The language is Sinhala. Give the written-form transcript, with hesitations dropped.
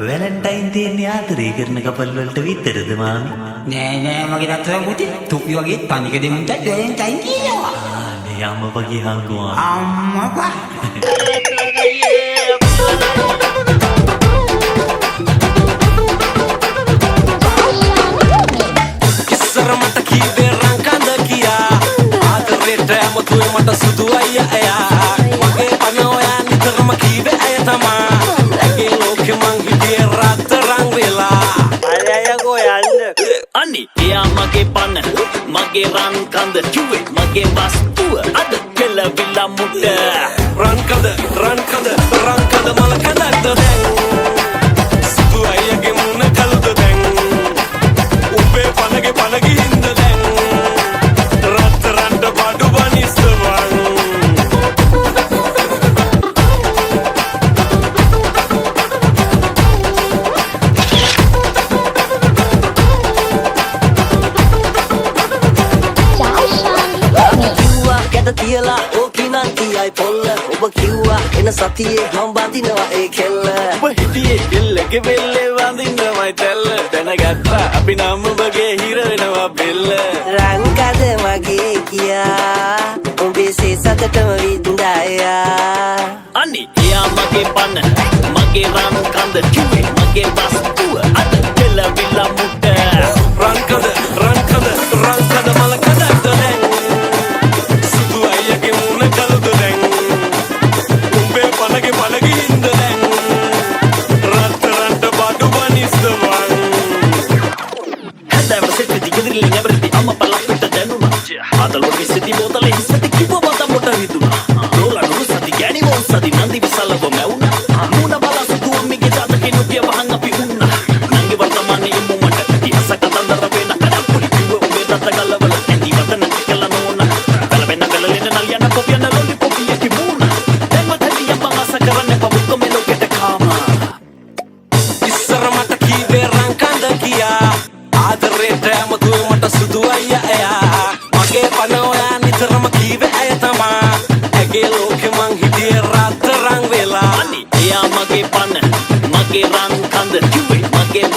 වැලන්ටයින් තියෙන්නේ ආදරය කරන කපල් වලට විතරද මාමි? නෑ මගේ තාත්තා පුතේ තුපි වගේ තනික දෙමුන්ට වැලන්ටයින් කියනවා. නේ අම්මා වගේ හංගුවා. අම්මපා. ඉස්සර මට කීවේ රංකඳ කියා ආදරේට අමතුවේ මට සුදු අයියා මගේ පන ඔයා නිතරම කීවේ අය තමා ඇගේ ලෝකෙ මං හිටියේ රත්තරන් වෙලා අය ගොයන්න අනි එයා මගේ පන මගේ රන්කඳ කිව්වේ මගේ වස්තුව අද කෙලවිලා මුට රන්කඳ මල කඳක්ද දැන් සුදු අයියගේ මුණ කළුද දැන් උපේ පනගේ හින්ද දැන් රත්තරන්ට බඩු බනිස්තවන් කිව්වා කැට තියලා ඕකිනන් තියයි පොල්ල ඔබ කිව්වා එන සතියේ මම බඳිනවා ඒ කෙල්ල ඔබ හිටියේ එල්ලගේ වෙල්ලේ වඳින්නමයි තැල්ල දැනගත්තා අපි නම් ඔබගේ හිර වෙනවා බෙල්ල රංකද මගේ කියා ඔබේ සේසතටම වින්දායා අනි එයා මගේ පන මගේ රන්කඳ කිව්වේ මගේ වස්තුව අද කෙලවිලා මුට රන්කඳ මල කඳක්ද දැන් සුදු අයියගේ මුණ කළුද දැන් උඹේ පනගේ හින්ද දැන් රත්තරන්ට බඩු බනිස්තවන් හැදෑවට සෙට්ටි දිගදිරිලි නැවරදි අම්ම පලක්කට දැනුණා ආතලෝගේ සිටි බෝතලේ හිස්සති කිව්ව බත මොට විදුණා රෝලා නුරු සති ගෑණි වොන් සති නන්දි විසලව මැවුණා මුණ බලා සුදු මිගේ ජාතකේ නුපිය වහන් අපි උන්නා නංගි වර්තමානයේ ඉමුමට ඉහස කතන්දර වෙන කඩප්පුලි කිව්ව උඹේ දත ගලවල ඇති වතන ටිකල නෝනා බැලවෙන බැලලෙන නලියන කොපියන ලොලි කොපිය කිමුණා දැන් මතටි යම්බන් ආස කරන්නේ පබුක්ක මෙලොකෙට කාමා ඉස්සර මට කීවේ රංකඳ කියා ආදරේට අමතුවේ මට සුදු අයියා මගේ පන ඔයා නිතරම කීවේ අය තමා ඇගේ ලෝකෙ මං හිටියේ රත්තරන් වෙලා අනි එයා මගේ පන මගේ රන්කඳ කිව්වේ මගේ